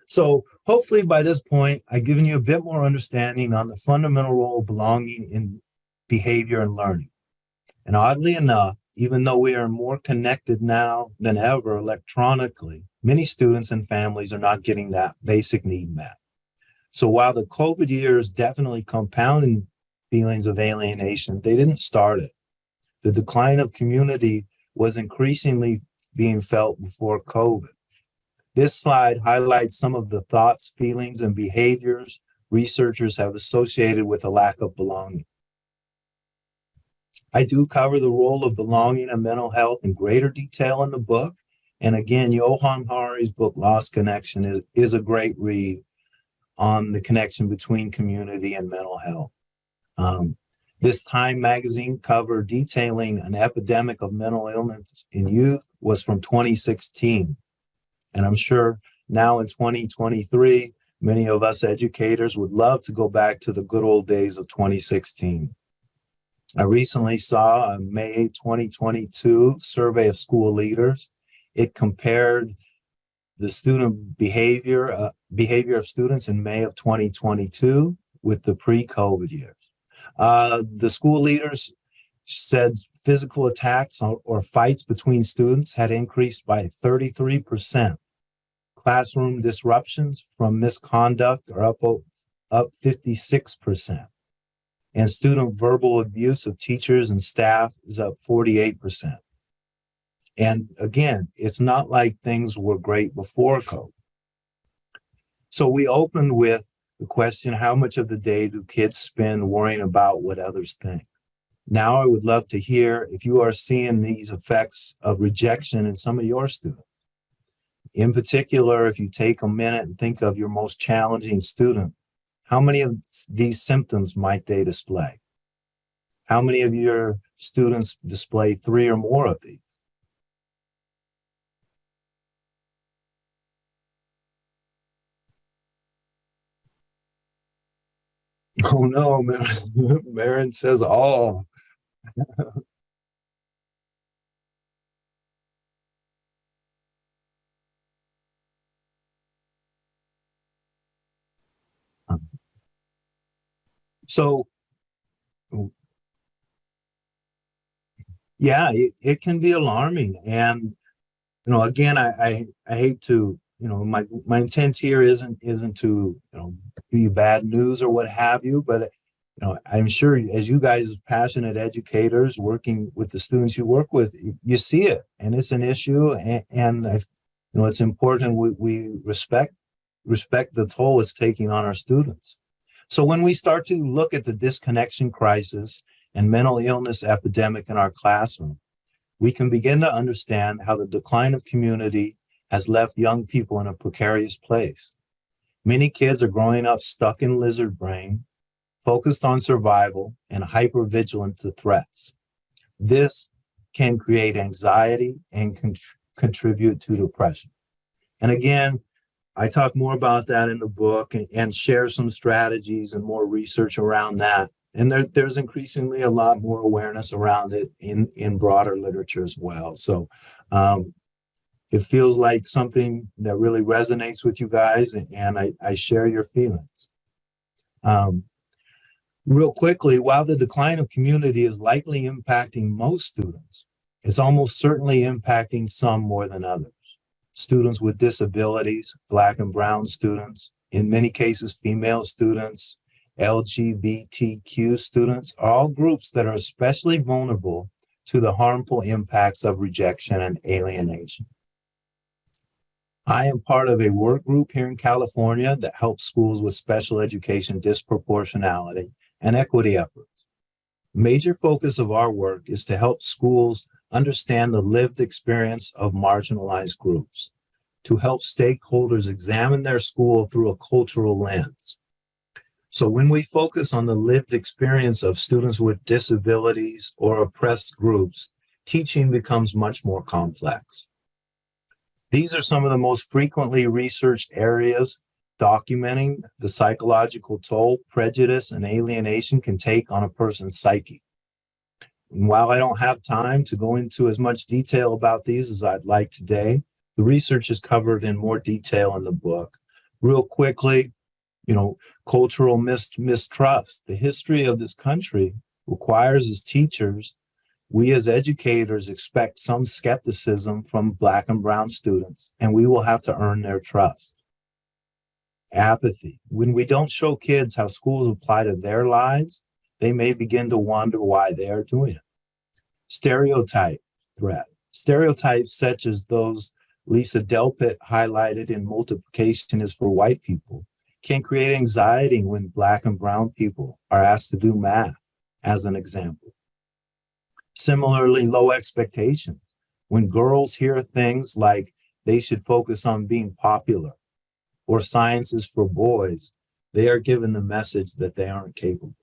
So hopefully by this point, I've given you a bit more understanding on the fundamental role of belonging in behavior and learning. And oddly enough, even though we are more connected now than ever electronically, many students and families are not getting that basic need met. So while the COVID years definitely compounded feelings of alienation, they didn't start it. The decline of community was increasingly being felt before COVID. This slide highlights some of the thoughts, feelings, and behaviors researchers have associated with a lack of belonging. I do cover the role of belonging and mental health in greater detail in the book. And again, Johann Hari's book, Disconnection, is a great read on the connection between community and mental health. This Time magazine cover detailing an epidemic of mental illness in youth was from 2016. And I'm sure now in 2023, many of us educators would love to go back to the good old days of 2016. I recently saw a May 2022 survey of school leaders. It compared the student behavior of students in May of 2022 with the pre-COVID years. The school leaders said physical attacks or fights between students had increased by 33%. Classroom disruptions from misconduct are up 56%. And student verbal abuse of teachers and staff is up 48%. And again, it's not like things were great before COVID. So we opened with the question, how much of the day do kids spend worrying about what others think? Now I would love to hear if you are seeing these effects of rejection in some of your students. In particular, if you take a minute and think of your most challenging student, how many of these symptoms might they display? How many of your students display 3 or more of these? Oh no, Marin says all. So yeah, it can be alarming. And again, I hate to, my intent here isn't to, be bad news or what have you, but I'm sure as you guys as passionate educators working with the students you work with, you see it, and it's an issue, and it's important we respect the toll it's taking on our students. So when we start to look at the disconnection crisis and mental illness epidemic in our classroom, we can begin to understand how the decline of community has left young people in a precarious place. Many kids are growing up stuck in lizard brain, focused on survival, and hypervigilant to threats. This can create anxiety and contribute to depression. And again, I talk more about that in the book and share some strategies and more research around that. And there's increasingly a lot more awareness around it in broader literature as well. So it feels like something that really resonates with you guys, and I share your feelings. Real quickly, while the decline of community is likely impacting most students, it's almost certainly impacting some more than others. Students with disabilities, Black and Brown students, in many cases, female students, LGBTQ students, are all groups that are especially vulnerable to the harmful impacts of rejection and alienation. I am part of a work group here in California that helps schools with special education disproportionality and equity efforts. Major focus of our work is to help schools understand the lived experience of marginalized groups, to help stakeholders examine their school through a cultural lens. So when we focus on the lived experience of students with disabilities or oppressed groups, teaching becomes much more complex. These are some of the most frequently researched areas documenting the psychological toll prejudice and alienation can take on a person's psyche. And while I don't have time to go into as much detail about these as I'd like today, the research is covered in more detail in the book. Real quickly, cultural mistrust. The history of this country requires as teachers, we as educators expect some skepticism from Black and brown students, and we will have to earn their trust. Apathy. When we don't show kids how schools apply to their lives, they may begin to wonder why they are doing it. Stereotype threat. Stereotypes such as those Lisa Delpit highlighted in Multiplication is for White People can create anxiety when Black and brown people are asked to do math, as an example. Similarly, low expectations. When girls hear things like they should focus on being popular or science is for boys, they are given the message that they aren't capable.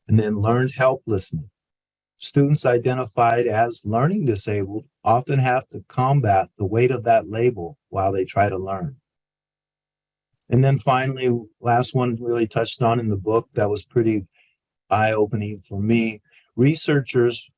And then learned helplessness. Students identified as learning disabled often have to combat the weight of that label while they try to learn. And then finally, last one really touched on in the book that was pretty eye-opening for me. Researchers,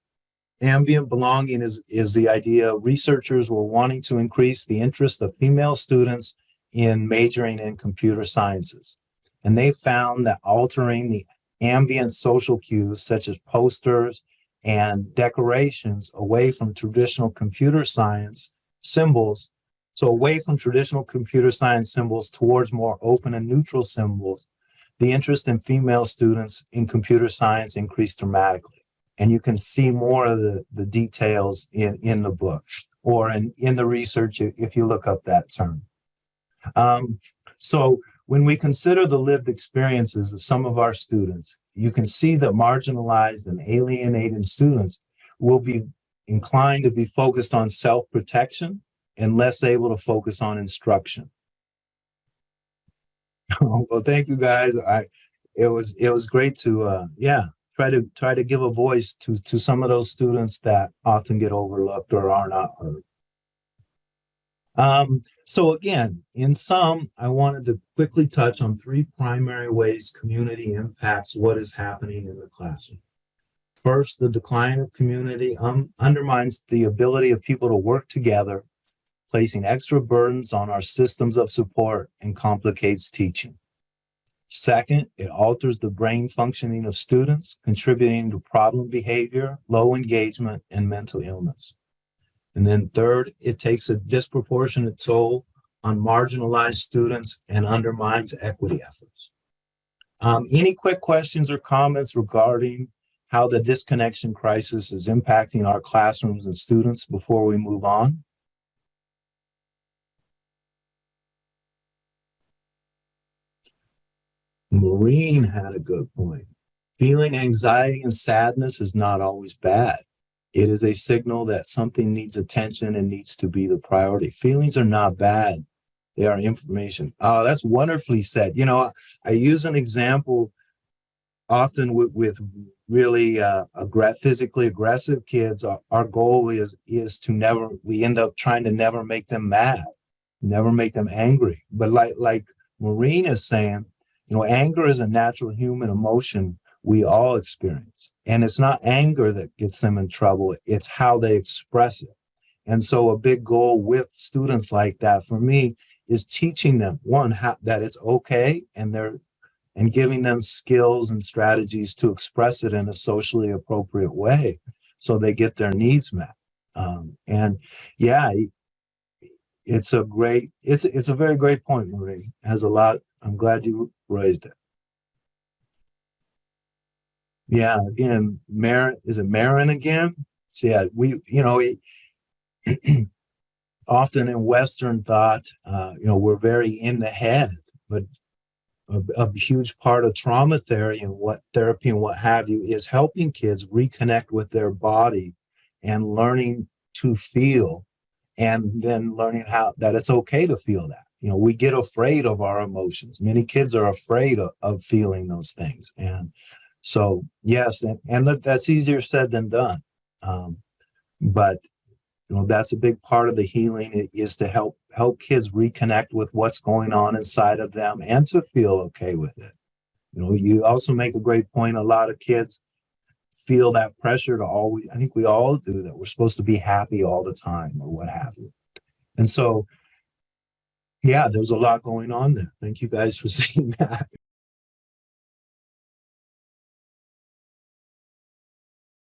ambient belonging is the idea. Researchers were wanting to increase the interest of female students in majoring in computer sciences. And they found that altering the ambient social cues, such as posters and decorations, away from traditional computer science symbols, so away from traditional computer science symbols towards more open and neutral symbols, the interest in female students in computer science increased dramatically. And you can see more of the details in the book or in the research if you look up that term. So when we consider the lived experiences of some of our students, you can see that marginalized and alienated students will be inclined to be focused on self-protection and less able to focus on instruction. Well, thank you guys. It was great to try to give a voice to some of those students that often get overlooked or are not heard. So again, in sum, I wanted to quickly touch on 3 primary ways community impacts what is happening in the classroom. First, the decline of community undermines the ability of people to work together, placing extra burdens on our systems of support and complicates teaching. Second, it alters the brain functioning of students, contributing to problem behavior, low engagement, and mental illness. And then third, it takes a disproportionate toll on marginalized students and undermines equity efforts. Any quick questions or comments regarding how the disconnection crisis is impacting our classrooms and students before we move on? Maureen had a good point. Feeling anxiety and sadness is not always bad. It is a signal that something needs attention and needs to be the priority. Feelings are not bad. They are information. Oh, that's wonderfully said. I use an example often with really physically aggressive kids. Our goal is to we end up trying to never make them mad, never make them angry. But like Maureen is saying, anger is a natural human emotion we all experience. And it's not anger that gets them in trouble, it's how they express it. And so a big goal with students like that for me is teaching them, one, that it's okay, and giving them skills and strategies to express it in a socially appropriate way so they get their needs met. It's a very great point, Marie. Has a lot. I'm glad you raised it. Yeah, again, is it Marin again? So yeah, often in Western thought, we're very in the head, but a huge part of trauma therapy and what have you is helping kids reconnect with their body and learning to feel, and then learning that it's okay to feel that. We get afraid of our emotions. Many kids are afraid of feeling those things. And so, yes, and that's easier said than done. But that's a big part of the healing is to help kids reconnect with what's going on inside of them and to feel okay with it. You also make a great point. A lot of kids feel that pressure to always, I think we all do, that we're supposed to be happy all the time or what have you. And so Yeah, there's a lot going on there. Thank you guys for saying that.